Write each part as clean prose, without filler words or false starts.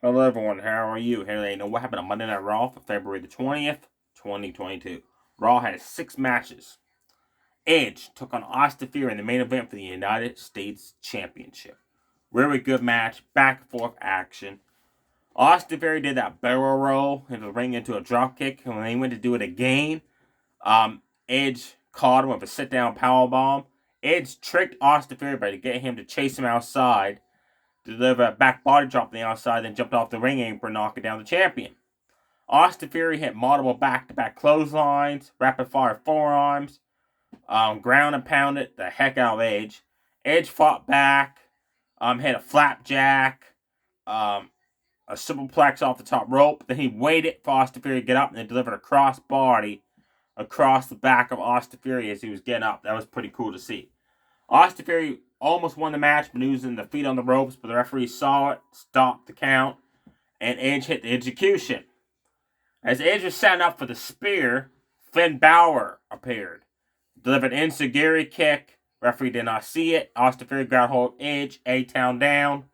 Hello everyone, how are you? Here they know what happened on Monday Night Raw for February the 20th, 2022. Raw had 6 matches. Edge took on Austin Theory in the main event for the United States Championship. Really good match, back and forth action. Austin Theory did that barrel roll into the ring into a drop kick, and when they went to do it again, Edge caught him with a sit down power bomb. Edge tricked Austin Theory by to get him to chase him outside, deliver a back body drop on the outside, then jumped off the ring apron, knocking down the champion. Austin Theory hit multiple back-to-back clotheslines, rapid-fire forearms, ground and pounded the heck out of Edge. Edge fought back, hit a flapjack, a superplex off the top rope. Then he waited for Austin Theory to get up and then delivered a cross body across the back of Austin Theory as he was getting up. That was pretty cool to see. Austin Theory almost won the match, but using the feet on the ropes, but the referee saw it, stopped the count, and Edge hit the execution. As Edge was setting up for the spear, Finn Balor appeared. Delivered an enziguri kick. Referee did not see it. Austin Theory got hold of Edge, A-Town down.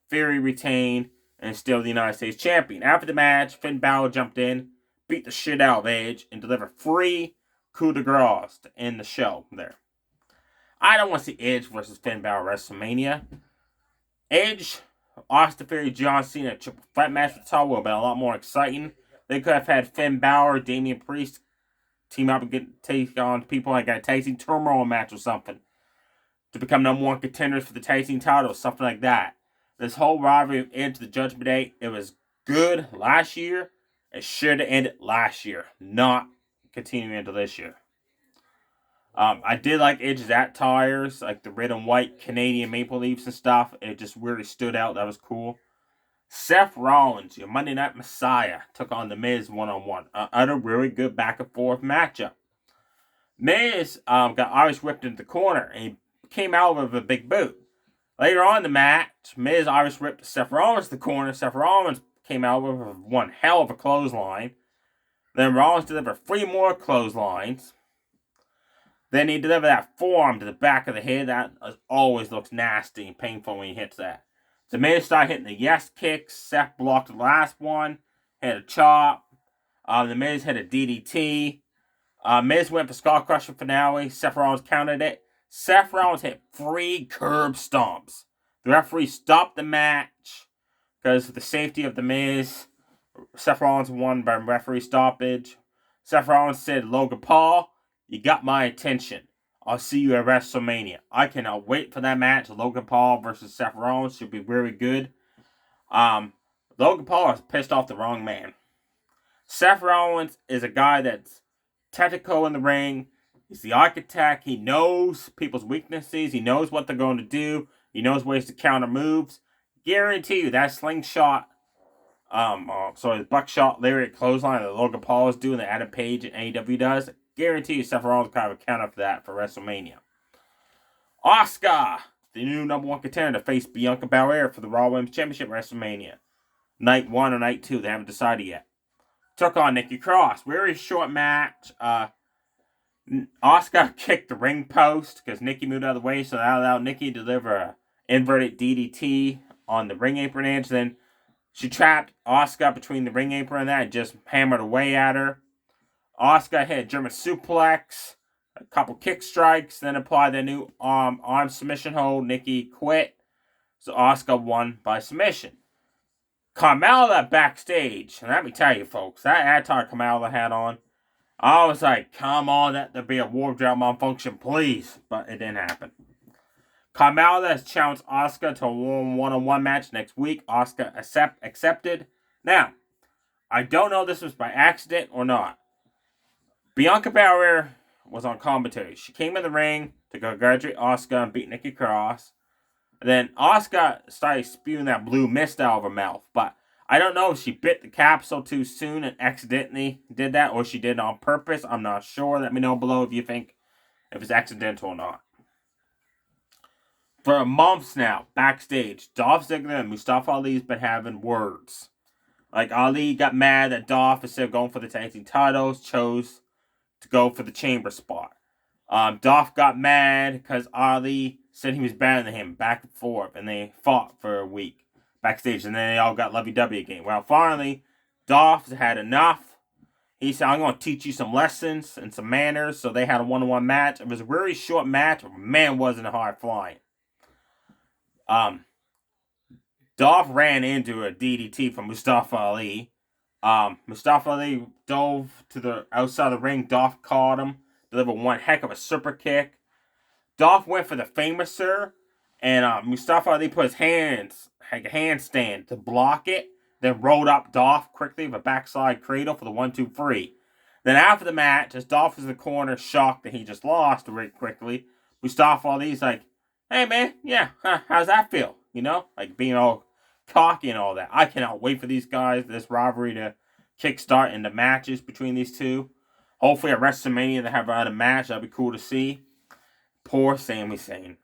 Theory retained, and still the United States champion. After the match, Finn Balor jumped in, beat the shit out of Edge, and delivered 3 coup de grace to end the show there. I don't want to see Edge versus Finn Balor at WrestleMania. Edge, Austin Theory, John Cena triple threat match with Todd would have been a lot more exciting. They could have had Finn Balor, Damian Priest team up and take on people like a tag team turmoil match or something to become number one contenders for the tag team title, something like that. This whole rivalry of Edge to the Judgment Day, it was good last year. It should have ended last year, not continuing into this year. I did like Edge's attires, like the red and white Canadian maple leaves and stuff. It just really stood out. That was cool. Seth Rollins, your Monday Night Messiah, took on The Miz one-on-one. Another really good back-and-forth matchup. Miz got Irish whipped into the corner, and he came out with a big boot. Later on in the match, Miz Irish whipped Seth Rollins to the corner. Seth Rollins came out with one hell of a clothesline. Then Rollins delivered 3 more clotheslines. Then he delivered that forearm to the back of the head. That always looks nasty and painful when he hits that. The Miz started hitting the yes kicks. Seth blocked the last one. Hit a chop. The Miz hit a DDT. Miz went for Skull Crusher finale. Seth Rollins countered it. Seth Rollins hit 3 curb stomps. The referee stopped the match because of the safety of the Miz. Seth Rollins won by referee stoppage. Seth Rollins said, Logan Paul, you got my attention. I'll see you at WrestleMania. I cannot wait for that match. Logan Paul versus Seth Rollins should be very good. Logan Paul has pissed off the wrong man. Seth Rollins is a guy that's tactical in the ring. He's the architect. He knows people's weaknesses. He knows what they're going to do. He knows ways to counter moves. Guarantee you that slingshot, buckshot lariat clothesline that Logan Paul is doing that Adam Page and AEW does. Guarantee you Seth Rollins kind of a counter for that for WrestleMania. Asuka, the new number 1 contender, to face Bianca Belair for the Raw Women's Championship WrestleMania. Night 1 or Night 2, they haven't decided yet. Took on Nikki Cross. Very short match. Asuka kicked the ring post because Nikki moved out of the way, so that allowed Nikki to deliver an inverted DDT on the ring apron edge. Then she trapped Asuka between the ring apron and that and just hammered away at her. Asuka hit a German suplex, a couple kick strikes, then applied the new arm submission hold. Nikki quit, so Asuka won by submission. Carmella backstage, and let me tell you folks, that attire Carmella had on, I was like, come on, let there be a wardrobe malfunction, please. But it didn't happen. Carmella has challenged Asuka to a one-on-one match next week. Asuka accepted. Now, I don't know if this was by accident or not. Bianca Belair was on commentary. She came in the ring to congratulate Asuka and beat Nikki Cross. And then Asuka started spewing that blue mist out of her mouth. But I don't know if she bit the capsule too soon and accidentally did that, or she did it on purpose. I'm not sure. Let me know below if you think if it's accidental or not. For months now, backstage, Dolph Ziggler and Mustafa Ali's been having words. Like, Ali got mad that Dolph, instead of going for the tag team titles, chose to go for the chamber spot. Dolph got mad because Ali said he was better than him, back and forth, and they fought for a week. backstage, and then they all got lovey-dovey again. Well, finally, Dolph had enough. He said, I'm going to teach you some lessons and some manners. So they had a one-on-one match. It was a very short match. Man, wasn't it hard flying. Dolph ran into a DDT from Mustafa Ali. Mustafa Ali dove to the outside of the ring. Dolph caught him. Delivered one heck of a super kick. Dolph went for the Famouser. And Mustafa Ali put his hands, like a handstand, to block it. Then rolled up Dolph quickly with a backside cradle for the 1-2-3. Then after the match, as Dolph was in the corner, shocked that he just lost very quickly, Mustafa Ali's like, hey man, yeah, how's that feel? You know, like being all cocky and all that. I cannot wait for these guys, this rivalry to kickstart into matches between these two. Hopefully at WrestleMania they have a match. That'd be cool to see. Poor Sami Zayn.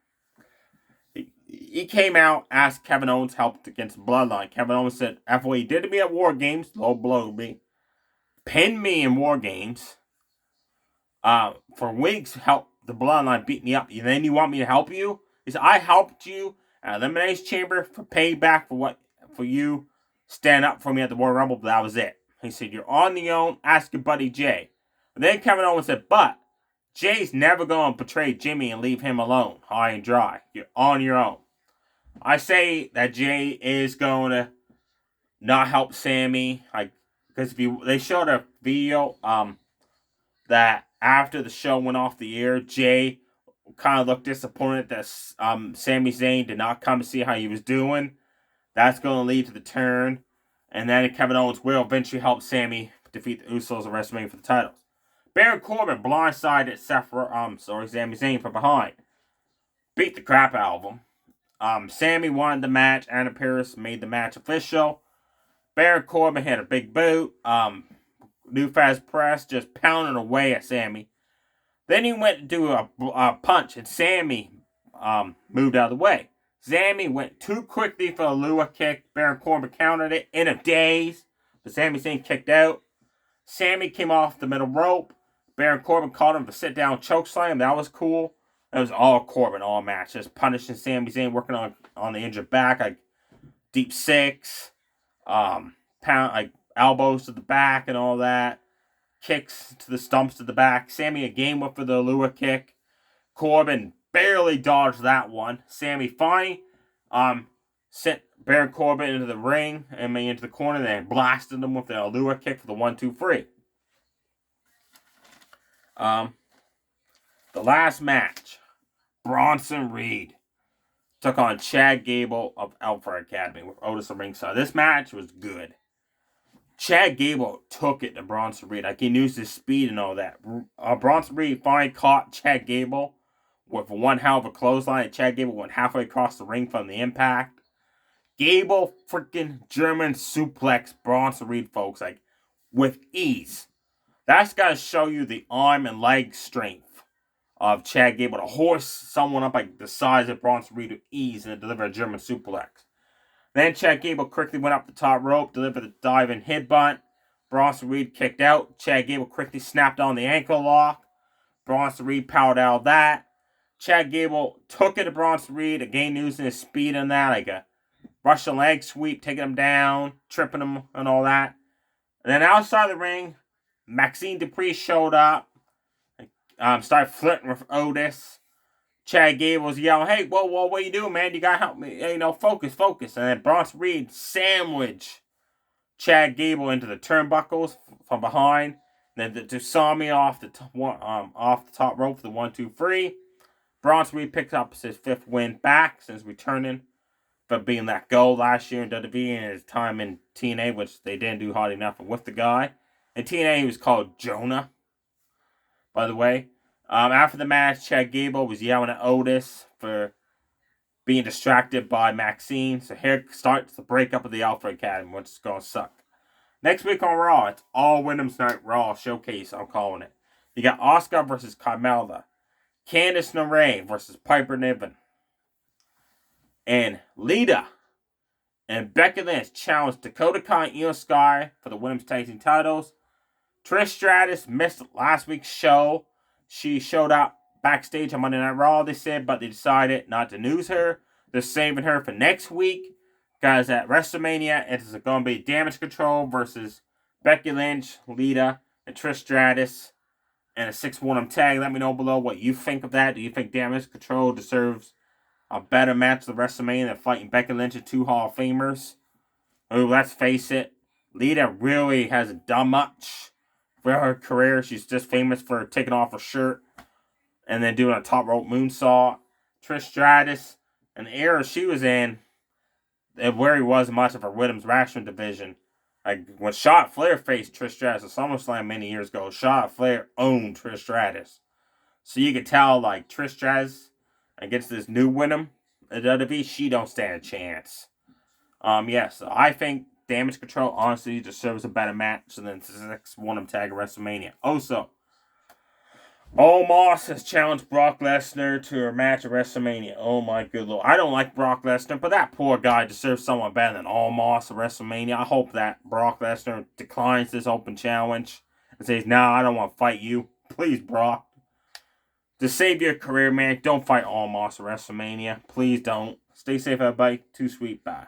He came out, asked Kevin Owens help against Bloodline. Kevin Owens said, after what he did to me at War Games, low blow me, pinned me in War Games, for weeks helped the Bloodline beat me up. And then you want me to help you? He said, I helped you at Elimination Chamber for payback for you stand up for me at the Royal Rumble, but that was it. He said, you're on your own, ask your buddy Jay. But then Kevin Owens said, but Jay's never going to betray Jimmy and leave him alone, high and dry. You're on your own. I say that Jay is going to not help Sami, because they showed a video that after the show went off the air, Jay kind of looked disappointed that Sami Zayn did not come to see how he was doing. That's going to lead to the turn, and then Kevin Owens will eventually help Sami defeat the Usos at WrestleMania for the titles. Baron Corbin blindsided Sami Zayn from behind. Beat the crap out of him. Sami won the match. Anna Pierce made the match official. Baron Corbin had a big boot. New Fast Press just pounding away at Sami. Then he went to do a punch, and Sami moved out of the way. Sami went too quickly for a Lua kick. Baron Corbin countered it in a daze, but Sami Zayn kicked out. Sami came off the middle rope. Baron Corbin caught him for sit-down chokeslam. That was cool. It was all Corbin, all match. Just punishing Sami Zayn, working on the injured back, like deep six, elbows to the back and all that. Kicks to the stumps to the back. Sami again went for the Lua kick. Corbin barely dodged that one. Sami finally sent Baron Corbin into the ring and into the corner, then blasted him with the Lua kick for the 1-2-3. The last match, Bronson Reed took on Chad Gable of Alpha Academy with Otis at ringside. This match was good. Chad Gable took it to Bronson Reed. Like, he used his speed and all that. Bronson Reed finally caught Chad Gable with one hell of a clothesline. Chad Gable went halfway across the ring from the impact. Gable freaking German suplex Bronson Reed, folks, like, with ease. That's got to show you the arm and leg strength of Chad Gable to horse someone up like the size of Bronson Reed with ease and deliver a German suplex. Then Chad Gable quickly went up the top rope, delivered a diving headbutt. Bronson Reed kicked out. Chad Gable quickly snapped on the ankle lock. Bronson Reed powered out of that. Chad Gable took it to Bronson Reed, again using his speed on that, like a Russian leg sweep, taking him down, tripping him and all that. And then outside the ring, Maxine Dupree showed up, started flirting with Otis. Chad Gable was yelling, hey, whoa, what are you doing, man? You gotta help me, focus. And then Bronson Reed sandwiched Chad Gable into the turnbuckles from behind. Then to Sami off the top rope for the 1-2-3. Bronson Reed picked up his 5th win back since returning from being let go last year in WWE and his time in TNA, which they didn't do hard enough with the guy. In TNA, he was called Jonah, by the way. After the match, Chad Gable was yelling at Otis for being distracted by Maxine. So here starts the breakup of the Alpha Academy, which is going to suck. Next week on Raw, it's all Women's Night Raw Showcase, I'm calling it. You got Asuka versus Carmella. Candice LeRae versus Piper Niven. And Lita and Becky Lynch challenged Dakota Kai and Io Sky for the Women's Tag Team titles. Trish Stratus missed last week's show. She showed up backstage on Monday Night Raw, they said, but they decided not to news her. They're saving her for next week Guys, at WrestleMania, it's going to be Damage Control versus Becky Lynch, Lita, and Trish Stratus and a 6-1 tag. Let me know below what you think of that. Do you think Damage Control deserves a better match than WrestleMania than fighting Becky Lynch and 2 Hall of Famers? Oh, let's face it, Lita really hasn't done much for her career. She's just famous for taking off her shirt and then doing a top rope moonsault. Trish Stratus, in the era she was in, it really wasn't much of a Women's Wrestling division. Like when Charlotte Flair faced Trish Stratus at SummerSlam many years ago, Charlotte Flair owned Trish Stratus. So you could tell, like, Trish Stratus against this new Wyndham at WWE, she don't stand a chance. So I think Damage Control honestly deserves a better match than the 6-1 tag at WrestleMania. Also, Omos has challenged Brock Lesnar to a match at WrestleMania. Oh my good lord. I don't like Brock Lesnar, but that poor guy deserves someone better than Omos at WrestleMania. I hope that Brock Lesnar declines this open challenge and says, "Nah, I don't want to fight you. Please, Brock. To save your career, man, don't fight Omos at WrestleMania. Please don't. Stay safe, everybody. Too sweet. Bye."